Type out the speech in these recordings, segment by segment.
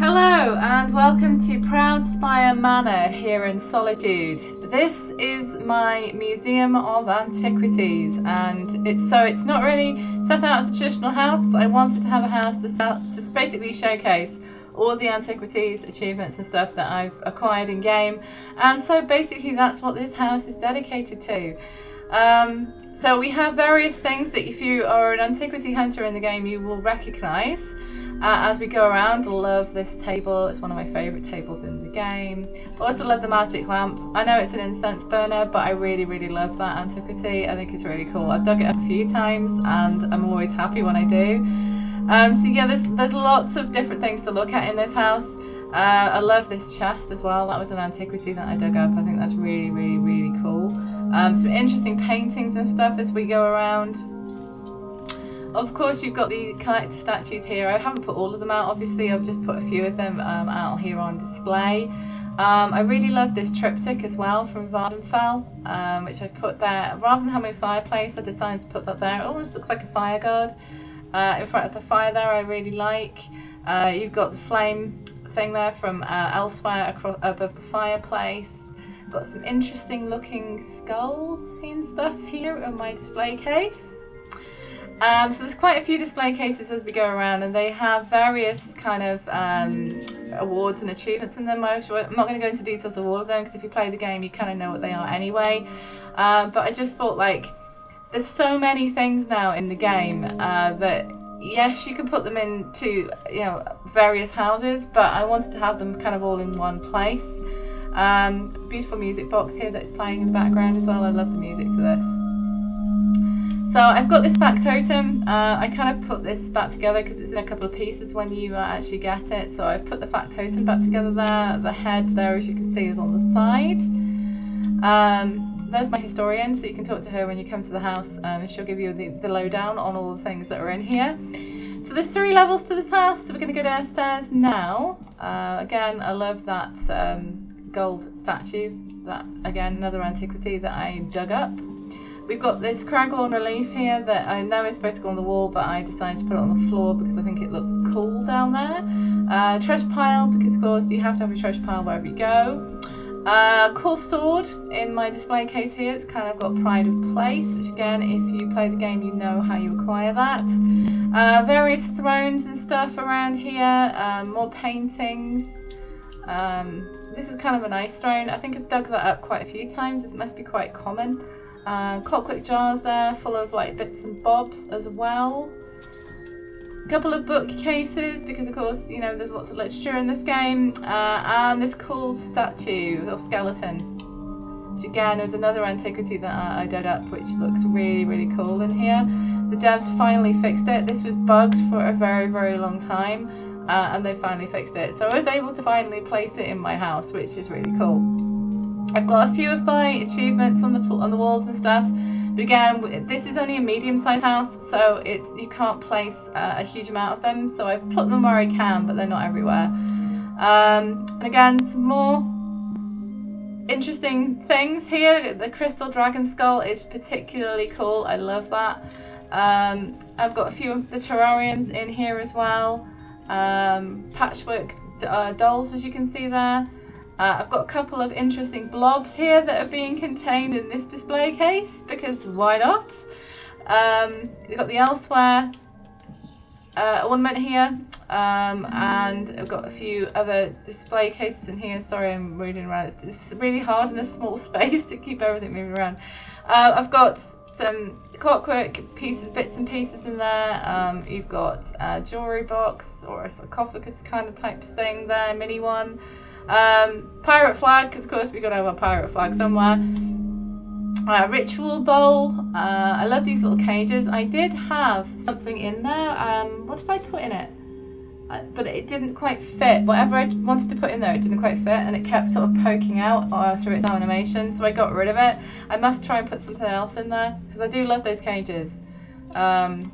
Hello and welcome to Proudspire Manor here in Solitude. This is my Museum of Antiquities, and it's not really set out as a traditional house. I wanted to have a house to basically showcase all the antiquities, achievements and stuff that I've acquired in game, and so basically that's what this house is dedicated to. So we have various things that if you are an antiquity hunter in the game you will recognise. As we go around, I love this table. It's one of my favourite tables in the game. I also love the magic lamp. I know it's an incense burner, but I really love that antiquity. I think it's really cool. I've dug it up a few times and I'm always happy when I do. So yeah, there's lots of different things to look at in this house. I love this chest as well. That was an antiquity that I dug up. I think that's really cool. Some interesting paintings and stuff as we go around. Of course, you've got the collector statues here. I haven't put all of them out, obviously. I've just put a few of them out here on display. I really love this triptych as well from Vardenfell, which I put there. Rather than having a fireplace, I decided to put that there. It almost looks like a fire guard in front of the fire there. I really like. You've got the flame thing there from elsewhere above the fireplace. Got some interesting looking skulls and stuff here in my display case. So there's quite a few display cases as we go around, and they have various kind of awards and achievements in them. I'm not going to go into details of all of them because if you play the game you kind of know what they are anyway. But I just thought, like, there's so many things now in the game that yes, you can put them into various houses, but I wanted to have them kind of all in one place. Beautiful music box here that's playing in the background as well. I love the music to this. So I've got this factotum. I kind of put this back together because it's in a couple of pieces when you actually get it. So I've put the factotum back together there. The head there, as you can see, is on the side. There's my historian, so you can talk to her when you come to the house, and she'll give you the lowdown on all the things that are in here. So there's 3 levels to this house, so we're going to go downstairs now. Again, I love that gold statue. That, again, another antiquity that I dug up. We've got this Craggle relief here that I know is supposed to go on the wall, but I decided to put it on the floor because I think it looks cool down there. Treasure pile, because of course you have to have a treasure pile wherever you go. Cool sword in my display case here. It's kind of got pride of place, which again, if you play the game, you know how you acquire that. Various thrones and stuff around here. More paintings. This is kind of a nice throne. I think I've dug that up quite a few times. This must be quite common. Clockwork jars there, full of like bits and bobs as well. A couple of bookcases, because of course, you know, there's lots of literature in this game. And this cool statue, or skeleton. Which again is another antiquity that I dug up, which looks really cool in here. The devs finally fixed it. This was bugged for a very long time, and they finally fixed it. So I was able to finally place it in my house, which is really cool. I've got a few of my achievements on the walls and stuff, but again, this is only a medium-sized house, so you can't place a huge amount of them. So I've put them where I can, but they're not everywhere. And again, some more interesting things here. The crystal dragon skull is particularly cool. I love that. I've got a few of the terrariums in here as well. Patchwork dolls, as you can see there. I've got a couple of interesting blobs here that are being contained in this display case, because why not? We've got the elsewhere ornament here, and I've got a few other display cases in here. Sorry, I'm reading around. It's really hard in a small space to keep everything moving around. I've got some clockwork pieces, bits and pieces in there. You've got a jewellery box or a sarcophagus kind of type thing there, mini one. Pirate flag, because of course we've got to have a pirate flag somewhere. Ritual bowl. I love these little cages. I did have something in there. What did I put in it? But it didn't quite fit. Whatever I wanted to put in there, it didn't quite fit, and it kept sort of poking out through its animation, so I got rid of it. I must try and put something else in there, because I do love those cages. It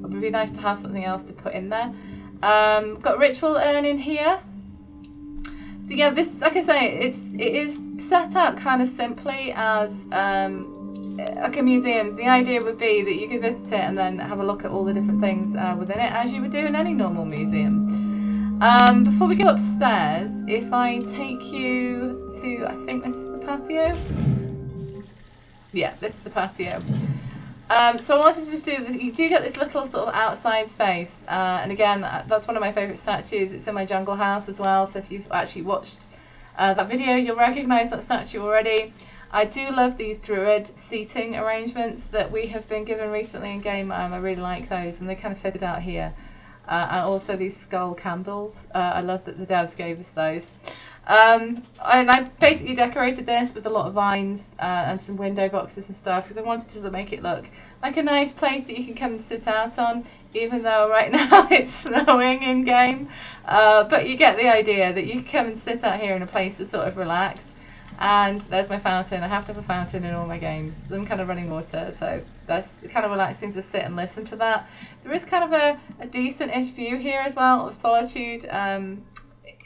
would be nice to have something else to put in there. Got ritual urn in here. So yeah, this, like I say, it is set out kind of simply as like a museum. The idea would be that you could visit it and then have a look at all the different things within it, as you would do in any normal museum. Before we go upstairs, if I take you to, I think this is the patio? Yeah, this is the patio. So I wanted to just do this. You do get this little sort of outside space, and again, that's one of my favourite statues. It's in my jungle house as well, so if you've actually watched that video, you'll recognise that statue already. I do love these druid seating arrangements that we have been given recently in game. I really like those, and they kind of fitted out here. And also these skull candles. I love that the devs gave us those. And I basically decorated this with a lot of vines and some window boxes and stuff because I wanted to make it look like a nice place that you can come and sit out on, even though right now it's snowing in game. But you get the idea that you can come and sit out here in a place to sort of relax. And there's my fountain. I have to have a fountain in all my games. Some kind of running water, so that's kind of relaxing to sit and listen to that. There is kind of a decent-ish view here as well of Solitude.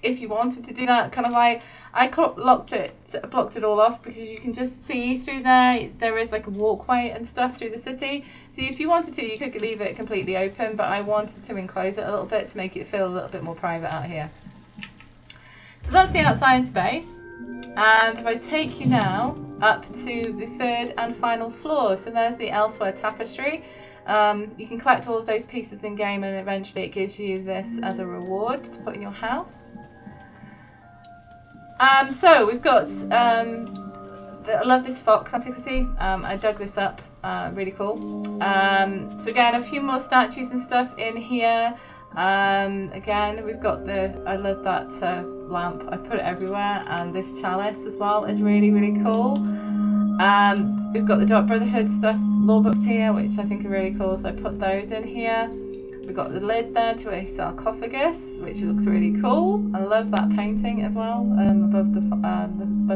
If you wanted to do that, kind of I blocked it all off because you can just see through there. There is like a walkway and stuff through the city. So if you wanted to, you could leave it completely open, but I wanted to enclose it a little bit to make it feel a little bit more private out here. So that's the outside space. And if I take you now up to the third and final floor, so there's the Elsewhere tapestry. You can collect all of those pieces in game, and eventually it gives you this as a reward to put in your house. So we've got, I love this fox antiquity. I dug this up, really cool. So again, a few more statues and stuff in here. Again, we've got I love that lamp. I put it everywhere, and this chalice as well is really, really cool. We've got the Dark Brotherhood stuff, lore books here, which I think are really cool, so I put those in here. We've got the lid there to a sarcophagus, which looks really cool. I love that painting as well, above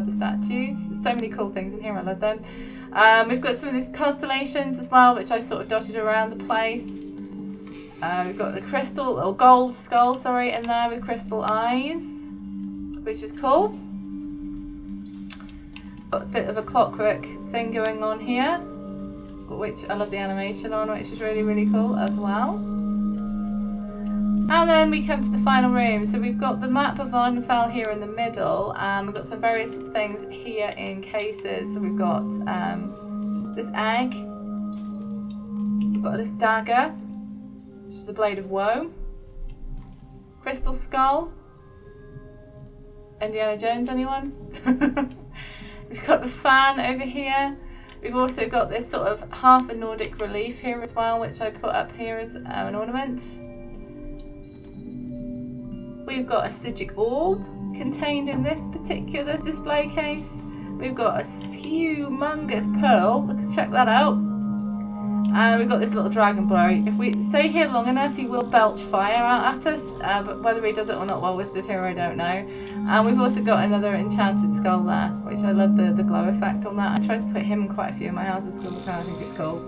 the statues. There's so many cool things in here, I love them. We've got some of these constellations as well, which I sort of dotted around the place. We've got the crystal, or gold skull, sorry, in there with crystal eyes, which is cool. Got a bit of a clockwork thing going on here, which I love the animation on, which is really, really cool as well. And then we come to the final room. So we've got the map of Arnfell here in the middle, and we've got some various things here in cases. So we've got this egg, we've got this dagger, which is the Blade of Woe, crystal skull, Indiana Jones, anyone? We've got the fan over here. We've also got this sort of half a Nordic relief here as well, which I put up here as an ornament. We've got a Sigic orb contained in this particular display case. We've got a humongous pearl. Let's check that out. And we've got this little dragon blow. If we stay here long enough, he will belch fire out at us, but whether he does it or not while we're stood here, I don't know. And we've also got another enchanted skull there, which I love the glow effect on that. I tried to put him in quite a few of my houses because I think it's cool.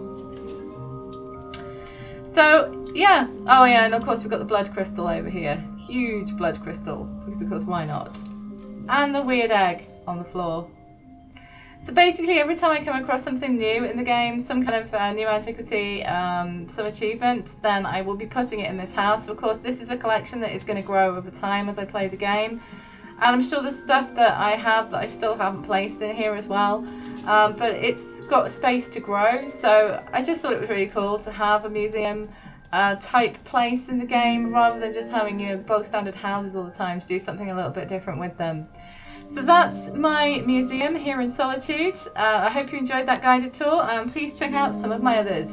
So, yeah. Oh yeah, and of course we've got the blood crystal over here. Huge blood crystal, because of course why not? And the weird egg on the floor. So basically every time I come across something new in the game, some kind of new antiquity, some achievement, then I will be putting it in this house. So of course this is a collection that is going to grow over time as I play the game. And I'm sure there's stuff that I have that I still haven't placed in here as well. But it's got space to grow, so I just thought it was really cool to have a museum type place in the game rather than just having, you know, both standard houses all the time, to do something a little bit different with them. So that's my museum here in Solitude. I hope you enjoyed that guided tour, and please check out some of my others.